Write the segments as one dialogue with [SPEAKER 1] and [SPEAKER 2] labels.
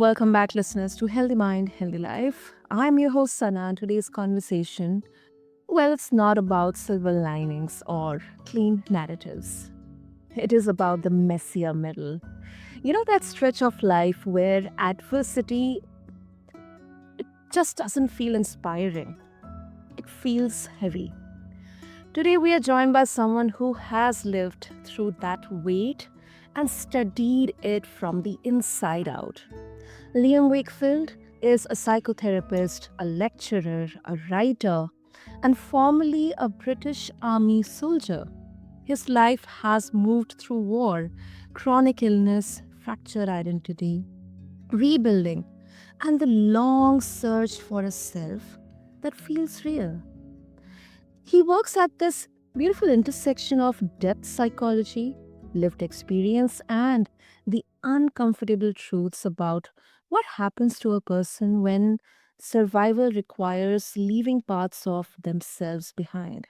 [SPEAKER 1] Welcome back, listeners, to Healthy Mind, Healthy Life. I'm your host, Sana, and today's conversation, well, it's not about silver linings or clean narratives. It is about the messier middle. You know, that stretch of life where adversity just doesn't feel inspiring, it feels heavy. Today, we are joined by someone who has lived through that weight and studied it from the inside out. Liam Wakefield is a psychotherapist, a lecturer, a writer, and formerly a British Army soldier. His life has moved through war, chronic illness, fractured identity, rebuilding, and the long search for a self that feels real. He works at this beautiful intersection of depth psychology, lived experience, and the uncomfortable truths about what happens to a person when survival requires leaving parts of themselves behind.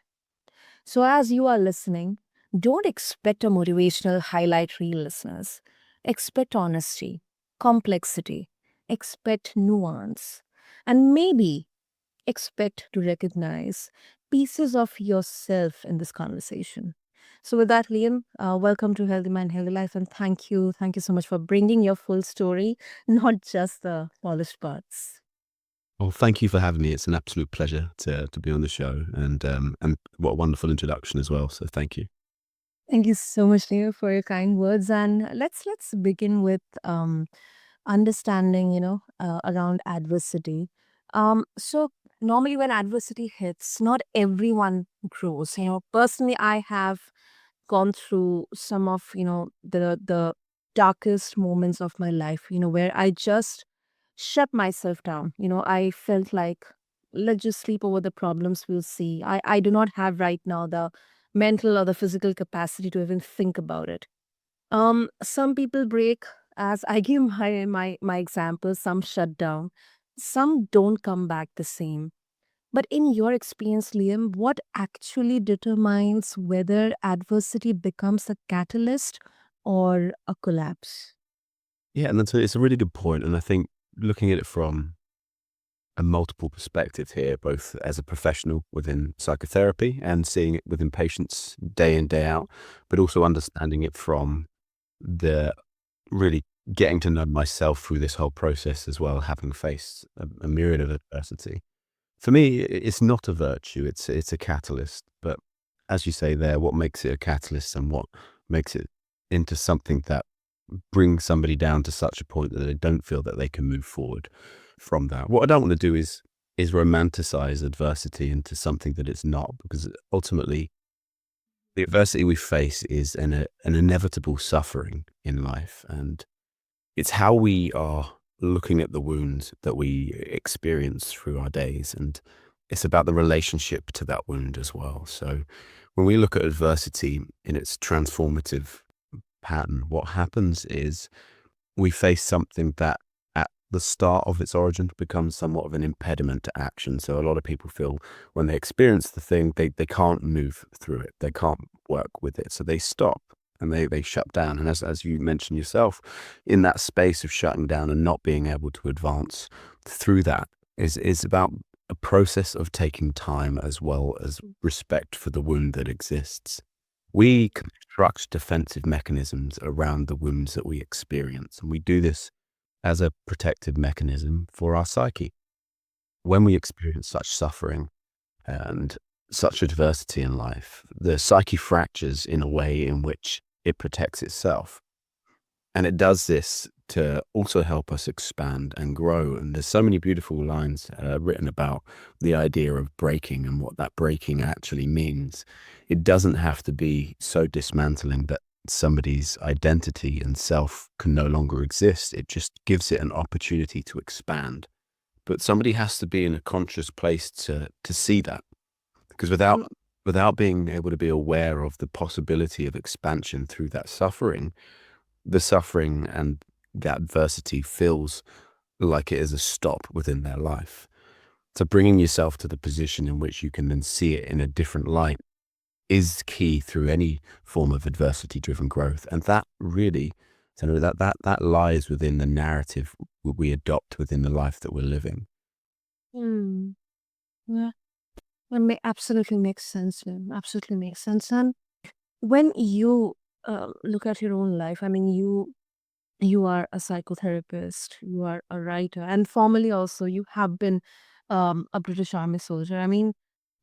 [SPEAKER 1] So, as you are listening, don't expect a motivational highlight reel, listeners. Expect honesty, complexity, expect nuance, and maybe expect to recognize pieces of yourself in this conversation. So, with that, Liam, welcome to Healthy Mind, Healthy Life, and thank you. Thank you so much for bringing your full story, not just the polished parts.
[SPEAKER 2] Well, thank you for having me. It's an absolute pleasure to be on the show, and what a wonderful introduction as well. So thank you.
[SPEAKER 1] Thank you so much, Liam, for your kind words. And let's begin with understanding, around adversity. So normally when adversity hits, not everyone grows. Personally, I have gone through some of the darkest moments of my life, where I just shut myself down. I felt like, let's just sleep over the problems, we'll see. I do not have right now the mental or the physical capacity to even think about it. Some people break, as I give my example. Some shut down, some don't come back the same. But in your experience, Liam, what actually determines whether adversity becomes a catalyst or a collapse?
[SPEAKER 2] Yeah, and it's a really good point. And I think looking at it from a multiple perspective here, both as a professional within psychotherapy and seeing it within patients day in, day out, but also understanding it from the really getting to know myself through this whole process as well, having faced a myriad of adversity. For me, it's not a virtue, it's a catalyst. But as you say there, what makes it a catalyst and what makes it into something that brings somebody down to such a point that they don't feel that they can move forward from that. What I don't want to do is romanticize adversity into something that it's not, because ultimately the adversity we face is an inevitable suffering in life, and it's how we are looking at the wounds that we experience through our days. And it's about the relationship to that wound as well. So when we look at adversity in its transformative pattern, what happens is we face something that at the start of its origin becomes somewhat of an impediment to action. So a lot of people feel when they experience the thing, they can't move through it. They can't work with it. So they stop and they shut down. And as you mentioned yourself, in that space of shutting down and not being able to advance through that is about a process of taking time as well as respect for the wound that exists. We construct defensive mechanisms around the wounds that we experience, and we do this as a protective mechanism for our psyche. When we experience such suffering and such adversity in life, the psyche fractures in a way in which it protects itself. And it does this to also help us expand and grow. And there's so many beautiful lines written about the idea of breaking and what that breaking actually means. It doesn't have to be so dismantling that somebody's identity and self can no longer exist. It just gives it an opportunity to expand. But somebody has to be in a conscious place to see that, because without being able to be aware of the possibility of expansion through that suffering, the suffering and the adversity feels like it is a stop within their life. So bringing yourself to the position in which you can then see it in a different light is key through any form of adversity-driven growth. And that really So that lies within the narrative we adopt within the life that we're living.
[SPEAKER 1] Hmm. Yeah, absolutely makes sense. Absolutely makes sense. And when you look at your own life, I mean, you are a psychotherapist, you are a writer, and formally also you have been a British Army soldier. I mean,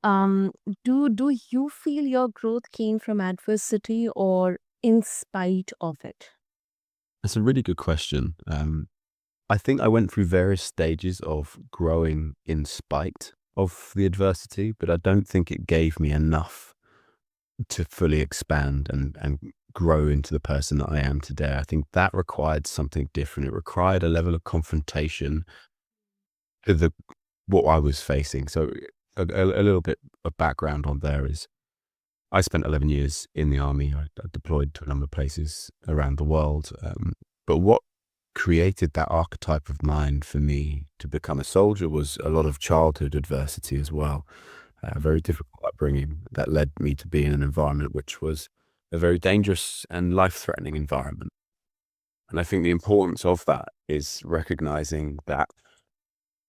[SPEAKER 1] um, do you feel your growth came from adversity or in spite of it?
[SPEAKER 2] That's a really good question. I think I went through various stages of growing in spite of the adversity, but I don't think it gave me enough to fully expand and grow into the person that I am today. I think that required something different. It required a level of confrontation to the what I was facing. So a little bit of background on there is I spent 11 years in the army. I deployed to a number of places around the world. But what created that archetype of mind for me to become a soldier was a lot of childhood adversity as well. A very difficult upbringing that led me to be in an environment which was a very dangerous and life-threatening environment. And I think the importance of that is recognizing that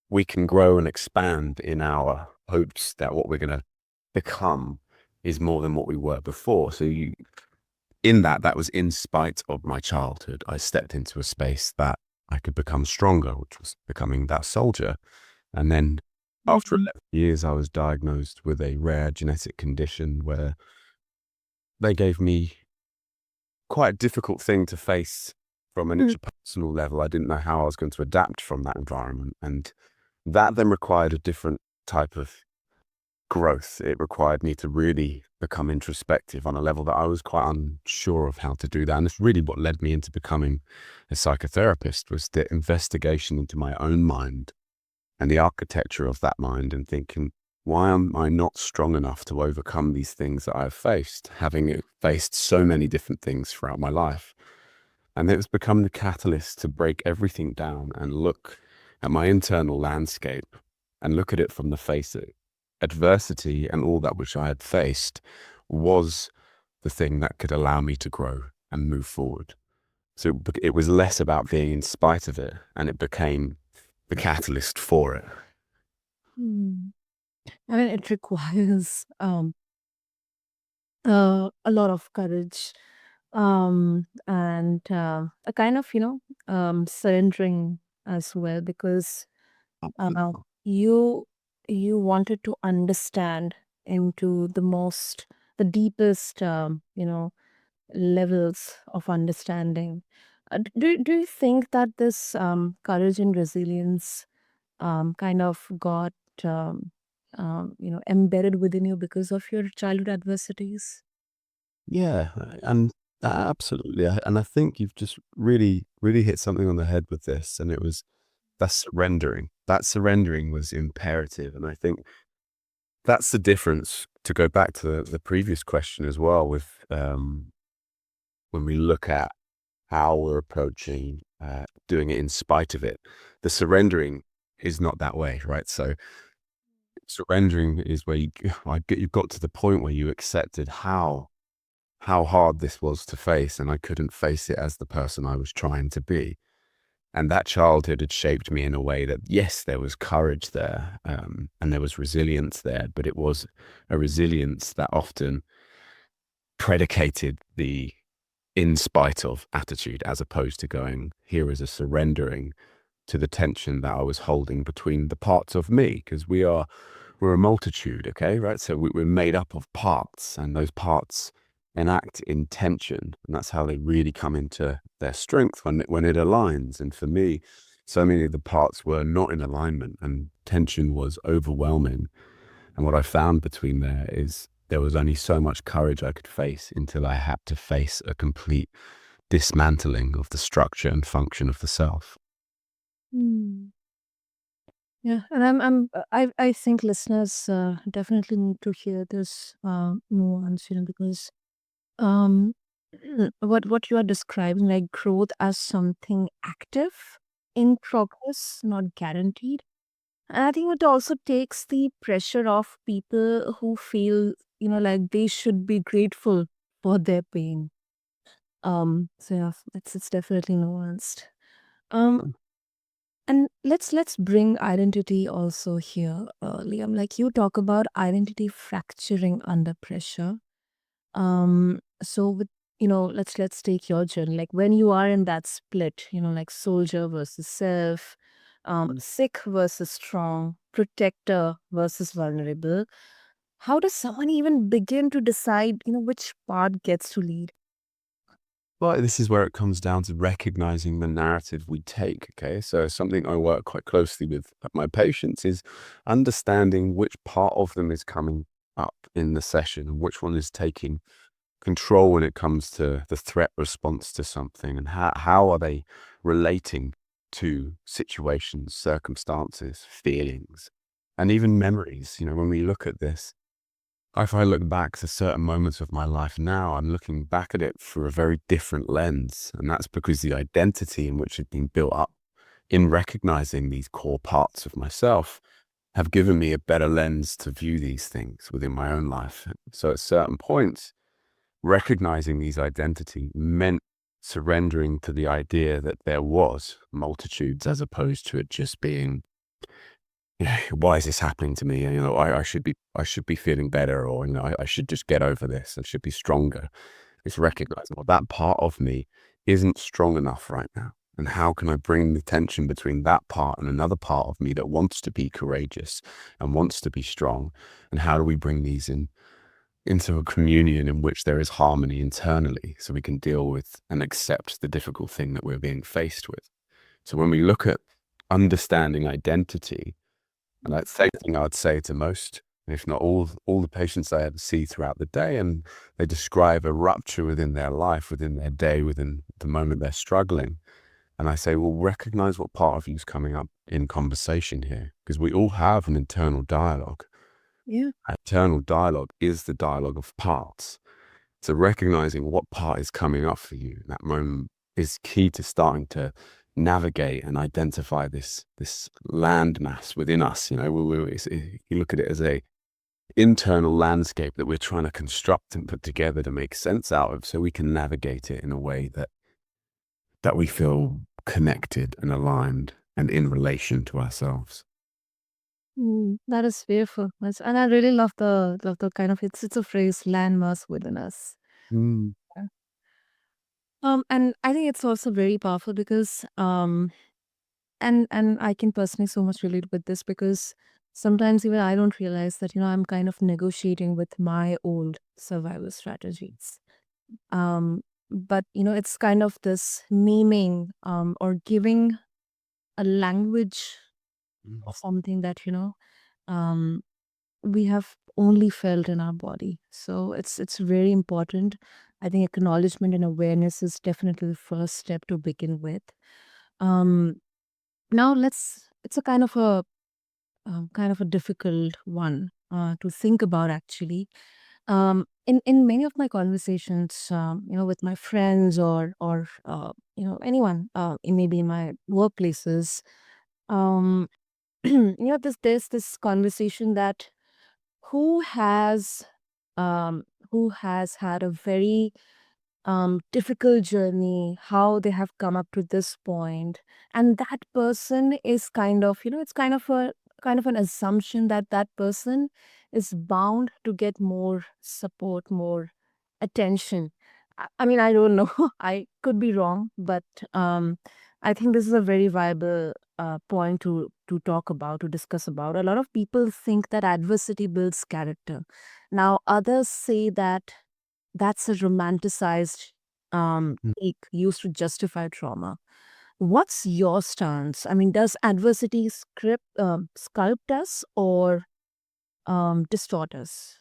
[SPEAKER 2] we can grow and expand in our hopes that what we're going to become is more than what we were before. So that was in spite of my childhood. I stepped into a space that I could become stronger, which was becoming that soldier. And then after
[SPEAKER 1] Mhm.
[SPEAKER 2] 11 years, I was diagnosed with a rare genetic condition where they gave me quite a difficult thing to face from an
[SPEAKER 1] Mm.
[SPEAKER 2] interpersonal level. I didn't know how I was going to adapt from that environment. And that then required a different type of growth. It required me to really become introspective on a level that I was quite unsure of how to do that. And it's really what led me into becoming a psychotherapist was the investigation into my own mind and the architecture of that mind and thinking, why am I not strong enough to overcome these things that I've faced, having faced so many different things throughout my life? And it was become the catalyst to break everything down and look at my internal landscape and look at it from the face that adversity and all that which I had faced was the thing that could allow me to grow and move forward. So it was less about being in spite of it, and it became the catalyst for it.
[SPEAKER 1] Hmm. I mean, it requires a lot of courage, and a kind of surrendering as well, because uh, you you wanted to understand into the deepest levels of understanding. Do you think that this courage and resilience kind of got embedded within you because of your childhood adversities?
[SPEAKER 2] Yeah, and absolutely. And I think you've just really, really hit something on the head with this. And it was that surrendering. That surrendering was imperative. And I think that's the difference to go back to the previous question as well with when we look at how we're approaching doing it in spite of it. The surrendering is not that way, right? So surrendering is where you've got to the point where you accepted how hard this was to face, and I couldn't face it as the person I was trying to be. And that childhood had shaped me in a way that, yes, there was courage there, and there was resilience there, but it was a resilience that often predicated the in spite of attitude, as opposed to going, here is a surrendering to the tension that I was holding between the parts of me, because we're a multitude, okay, right? So we're made up of parts, and those parts enact in tension, and that's how they really come into their strength when it aligns. And for me, so many of the parts were not in alignment, and tension was overwhelming. And what I found between there was only so much courage I could face until I had to face a complete dismantling of the structure and function of the self.
[SPEAKER 1] Hmm. Yeah, and I think listeners definitely need to hear this nuance, because um, what you are describing, like growth as something active, in progress, not guaranteed. And I think it also takes the pressure off people who feel, like they should be grateful for their pain. So yeah, it's definitely nuanced. Um, and let's bring identity also here, Liam. Like you talk about identity fracturing under pressure. So with let's take your journey. Like when you are in that split, like soldier versus self, sick versus strong, protector versus vulnerable. How does someone even begin to decide, which part gets to lead?
[SPEAKER 2] Well, this is where it comes down to recognizing the narrative we take. Okay. So, something I work quite closely with my patients is understanding which part of them is coming up in the session and which one is taking control when it comes to the threat response to something, and how are they relating to situations, circumstances, feelings, and even memories. When we look at this, if I look back to certain moments of my life now, I'm looking back at it through a very different lens. And that's because the identity in which had been built up in recognizing these core parts of myself have given me a better lens to view these things within my own life. So at certain points, recognizing these identity meant surrendering to the idea that there was multitudes as opposed to it just being, why is this happening to me? I should be feeling better, or I should just get over this. I should be stronger. It's recognizing, well, that part of me isn't strong enough right now. And how can I bring the tension between that part and another part of me that wants to be courageous and wants to be strong? And how do we bring these into a communion in which there is harmony internally so we can deal with and accept the difficult thing that we're being faced with? So when we look at understanding identity, and that's the same thing I'd say to most, if not all the patients I ever see throughout the day, and they describe a rupture within their life, within their day, within the moment they're struggling. And I say, well, recognize what part of you is coming up in conversation here, because we all have an internal dialogue.
[SPEAKER 1] Yeah.
[SPEAKER 2] Internal dialogue is the dialogue of parts. So recognizing what part is coming up for you in that moment is key to starting to navigate and identify this landmass within us. You look at it as a internal landscape that we're trying to construct and put together to make sense out of, so we can navigate it in a way that we feel connected and aligned and in relation to ourselves.
[SPEAKER 1] That is beautiful. And I really love the kind of it's a phrase landmass within us.
[SPEAKER 2] Mm.
[SPEAKER 1] Yeah. And I think it's also very powerful because and I can personally so much relate with this because sometimes even I don't realize that I'm kind of negotiating with my old survival strategies. Um, but it's kind of this naming or giving a language
[SPEAKER 2] Mm.
[SPEAKER 1] of something that um we have only felt in our body. So it's very important. I think acknowledgement and awareness is definitely the first step to begin with. Um, Now it's a kind of a difficult one to think about actually. In many of my conversations, with my friends or anyone, maybe in my workplaces, um, there's this conversation that who has um, who has had a very difficult journey, how they have come up to this point, and that person is kind of, it's kind of an assumption that that person is bound to get more support, more attention. I mean, I don't know. I could be wrong, but um, I think this is a very viable point to talk about, to discuss about. A lot of people think that adversity builds character. Now, others say that that's a romanticized take used to justify trauma. What's your stance? I mean, does adversity sculpt us or distort us?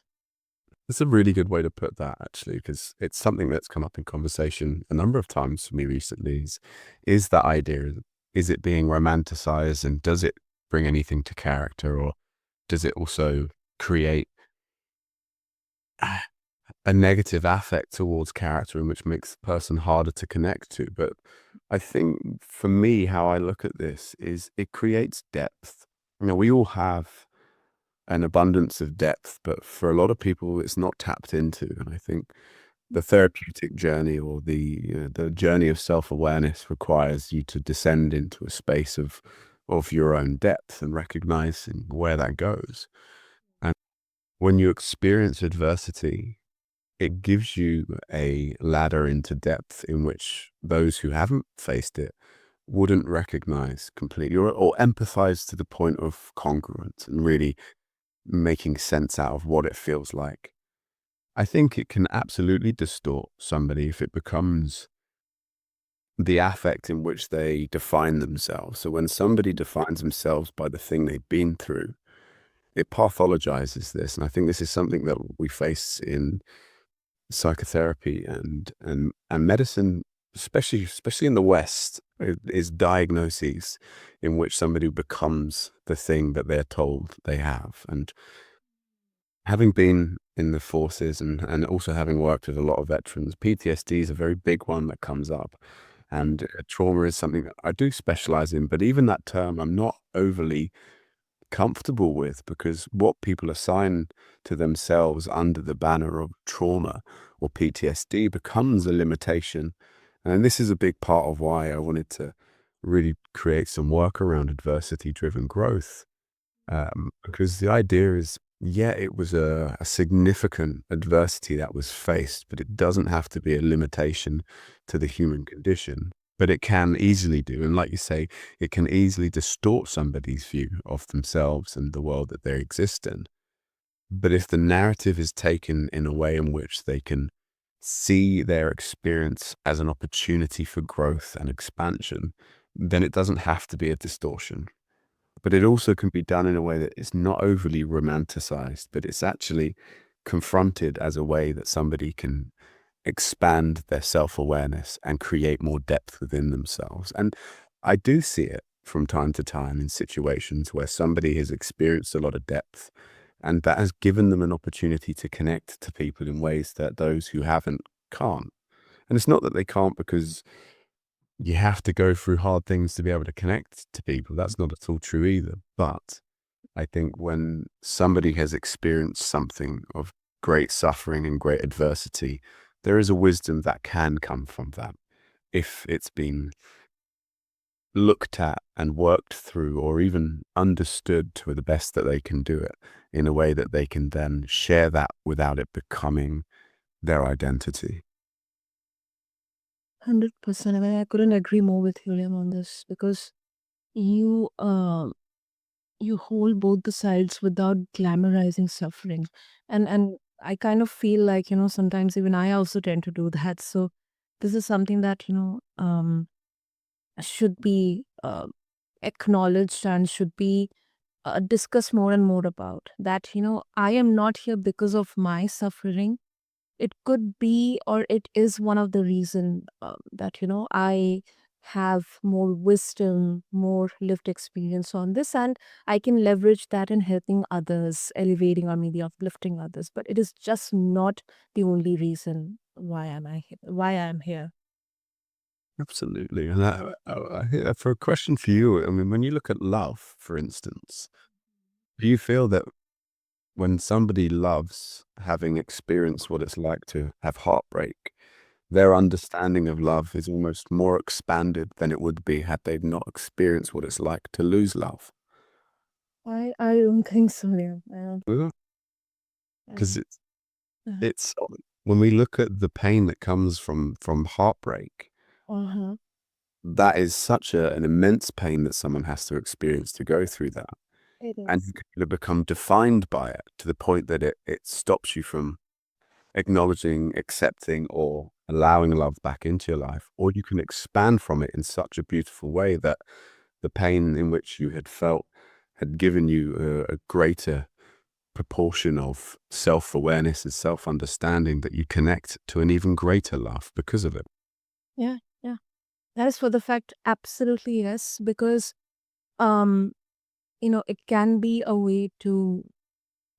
[SPEAKER 2] It's a really good way to put that, actually, because it's something that's come up in conversation a number of times for me recently. Is that idea, is it being romanticized, and does it bring anything to character, or does it also create a negative affect towards character, and which makes the person harder to connect to? But I think for me, how I look at this is it creates depth. We all have an abundance of depth, but for a lot of people, it's not tapped into. And I think the therapeutic journey or the journey of self-awareness requires you to descend into a space of your own depth and recognizing where that goes. And when you experience adversity, it gives you a ladder into depth in which those who haven't faced it wouldn't recognize completely or empathize to the point of congruence and really making sense out of what it feels like. I think it can absolutely distort somebody if it becomes the affect in which they define themselves. So when somebody defines themselves by the thing they've been through, it pathologizes this. And I think this is something that we face in psychotherapy and medicine, especially in the West, is diagnoses in which somebody becomes the thing that they're told they have. And having been in the forces and also having worked with a lot of veterans, PTSD is a very big one that comes up. And trauma is something that I do specialize in, but even that term I'm not overly comfortable with, because what people assign to themselves under the banner of trauma or PTSD becomes a limitation. And this is a big part of why I wanted to really create some work around adversity-driven growth. Because the idea is, yeah, it was a significant adversity that was faced, but it doesn't have to be a limitation to the human condition. But it can easily do. And like you say, it can easily distort somebody's view of themselves and the world that they exist in. But if the narrative is taken in a way in which they can see their experience as an opportunity for growth and expansion, then it doesn't have to be a distortion. But it also can be done in a way that is not overly romanticized, but it's actually confronted as a way that somebody can expand their self-awareness and create more depth within themselves. And I do see it from time to time in situations where somebody has experienced a lot of depth, and that has given them an opportunity to connect to people in ways that those who haven't can't. And it's not that they can't because you have to go through hard things to be able to connect to people. That's not at all true either. But I think when somebody has experienced something of great suffering and great adversity, there is a wisdom that can come from that if it's been looked at and worked through or even understood to the best that they can do it in a way that they can then share that without it becoming their identity.
[SPEAKER 1] 100%. I mean, I couldn't agree more with you, Liam, on this because you you hold both the sides without glamorizing suffering, and I kind of feel like sometimes even I also tend to do that. So this is something that should be acknowledged and should be discussed more and more about that. I am not here because of my suffering. It could be, or it is one of the reason that I have more wisdom, more lived experience on this, and I can leverage that in helping others, elevating or maybe uplifting others. But it is just not the only reason why I'm here.
[SPEAKER 2] Absolutely. And for a question for you, I mean, when you look at love, for instance, do you feel that when somebody loves, having experienced what it's like to have heartbreak, their understanding of love is almost more expanded than it would be had they not experienced what it's like to lose love?
[SPEAKER 1] I don't think so, Liam. I don't. I
[SPEAKER 2] Because
[SPEAKER 1] don't. Uh
[SPEAKER 2] it's when we look at the pain that comes from heartbreak,
[SPEAKER 1] huh.
[SPEAKER 2] that is such an immense pain that someone has to experience to go through that.
[SPEAKER 1] It
[SPEAKER 2] And
[SPEAKER 1] is.
[SPEAKER 2] you can become defined by it to the point that it stops you from acknowledging, accepting, or allowing love back into your life. Or you can expand from it in such a beautiful way that the pain in which you had felt had given you a greater proportion of self-awareness and self-understanding that you connect to an even greater love because of it.
[SPEAKER 1] Yeah, yeah. That is for the fact. Absolutely yes, because um, it can be a way to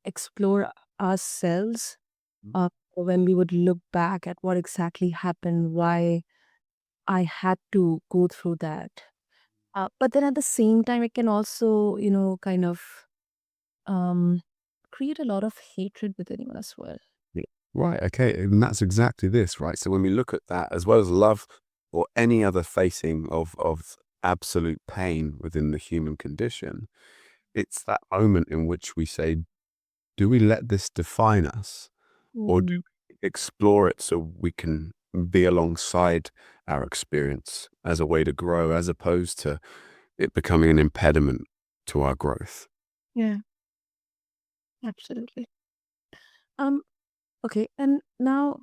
[SPEAKER 1] explore ourselves when we would look back at what exactly happened, why I had to go through that. But then at the same time, it can also, kind of um, create a lot of hatred within you as well.
[SPEAKER 2] Right. Okay. And that's exactly this, right? So when we look at that, as well as love or any other facing of absolute pain within the human condition, it's that moment in which we say, do we let this define us, or do
[SPEAKER 1] Mm.
[SPEAKER 2] we explore it so we can be alongside our experience as a way to grow, as opposed to it becoming an impediment to our growth?
[SPEAKER 1] Yeah, absolutely. Um, okay, and now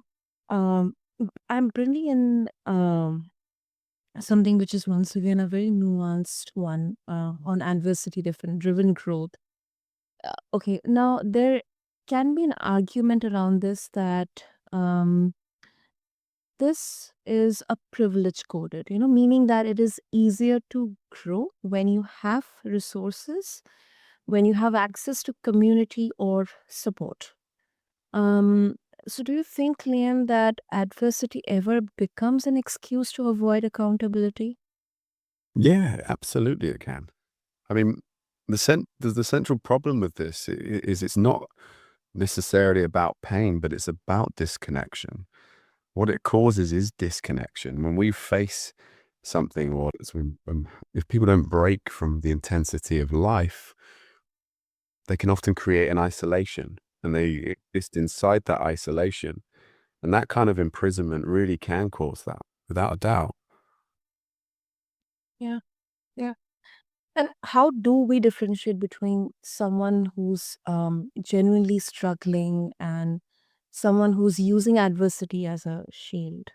[SPEAKER 1] I'm bringing in something which is once again a very nuanced one on adversity different driven growth. Okay, now there can be an argument around this that um, this is a privilege coded, meaning that it is easier to grow when you have resources, when you have access to community or support. Um, so do you think, Liam, that adversity ever becomes an excuse to avoid accountability?
[SPEAKER 2] Yeah, absolutely, it can. I mean, the central problem with this is it's not necessarily about pain, but it's about disconnection. What it causes is disconnection. When we face something, or if people don't break from the intensity of life, they can often create an isolation, and they exist inside that isolation. And that kind of imprisonment really can cause that, without a doubt.
[SPEAKER 1] Yeah, yeah. And how do we differentiate between someone who's genuinely struggling and someone who's using adversity as a shield?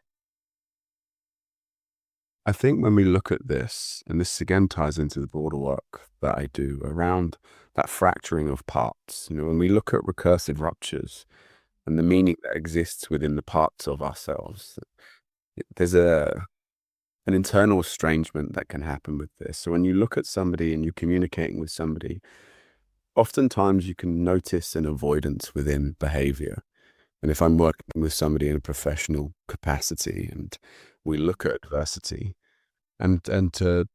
[SPEAKER 2] I think when we look at this, and this again ties into the broader work that I do around that fracturing of parts, when we look at recursive ruptures and the meaning that exists within the parts of ourselves, there's an internal estrangement that can happen with this. So when you look at somebody and you're communicating with somebody, oftentimes you can notice an avoidance within behavior. And if I'm working with somebody in a professional capacity and we look at adversity, and to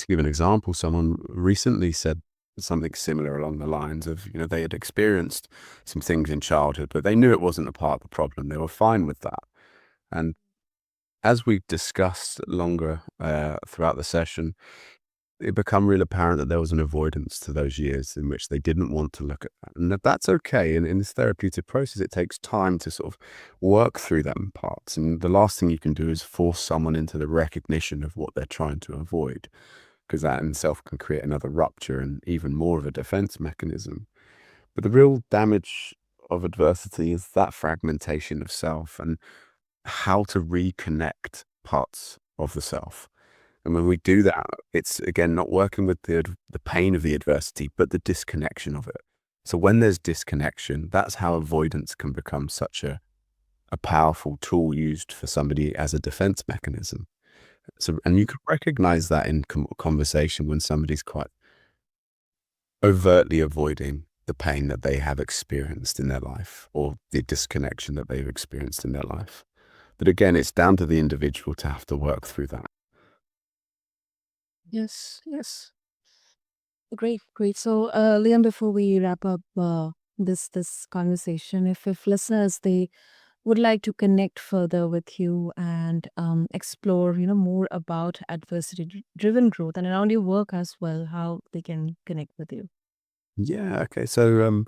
[SPEAKER 2] give an example, someone recently said something similar along the lines of, they had experienced some things in childhood, but they knew it wasn't a part of the problem. They were fine with that. And as we discussed longer throughout the session, it became real apparent that there was an avoidance to those years in which they didn't want to look at that. And that's okay. In this therapeutic process, it takes time to sort of work through them parts. And the last thing you can do is force someone into the recognition of what they're trying to avoid, because that in itself can create another rupture and even more of a defense mechanism. But the real damage of adversity is that fragmentation of self and how to reconnect parts of the self. And when we do that, it's again not working with the pain of the adversity, but the disconnection of it. So when there's disconnection, that's how avoidance can become such a powerful tool used for somebody as a defense mechanism. So, and you can recognize that in conversation when somebody's quite overtly avoiding the pain that they have experienced in their life or the disconnection that they've experienced in their life. But again, it's down to the individual to have to work through that.
[SPEAKER 1] Yes, yes. Great, great. So, Liam, before we wrap up this conversation, if listeners they would like to connect further with you and explore, more about adversity-driven growth and around your work as well, how they can connect with you.
[SPEAKER 2] Yeah, okay. So I'm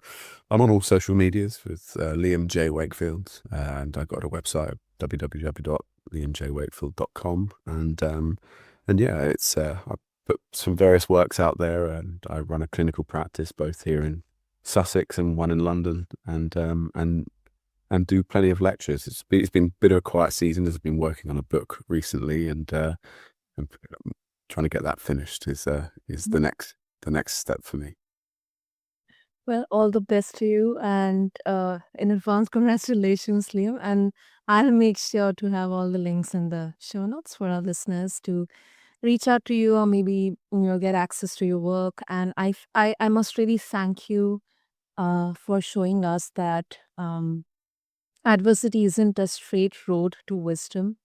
[SPEAKER 2] on all social medias with Liam J. Wakefield, and I got a website, www.liamjwakefield.com. And yeah, I put some various works out there, and I run a clinical practice both here in Sussex and one in London, and do plenty of lectures. It's been a bit of a quiet season as I've been working on a book recently, and trying to get that finished is the next step for me.
[SPEAKER 1] Well, all the best to you and in advance, congratulations, Liam. And I'll make sure to have all the links in the show notes for our listeners to reach out to you or maybe get access to your work. And I must really thank you for showing us that adversity isn't a straight road to wisdom.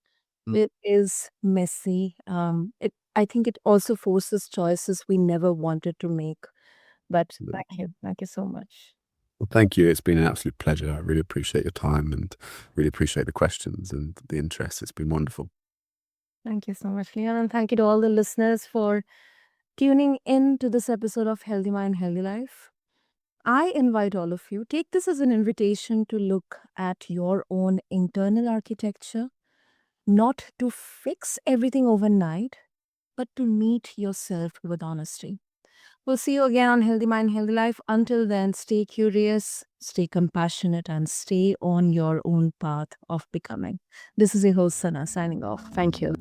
[SPEAKER 2] Mm.
[SPEAKER 1] It is messy. I think it also forces choices we never wanted to make. But thank you so much.
[SPEAKER 2] Well, thank you. It's been an absolute pleasure. I really appreciate your time and really appreciate the questions and the interest. It's been wonderful.
[SPEAKER 1] Thank you so much, Leon. And thank you to all the listeners for tuning in to this episode of Healthy Mind, Healthy Life. I invite all of you, take this as an invitation to look at your own internal architecture, not to fix everything overnight, but to meet yourself with honesty. We'll see you again on Healthy Mind, Healthy Life. Until then, stay curious, stay compassionate, and stay on your own path of becoming. This is your host, Sana, signing off. Thank you.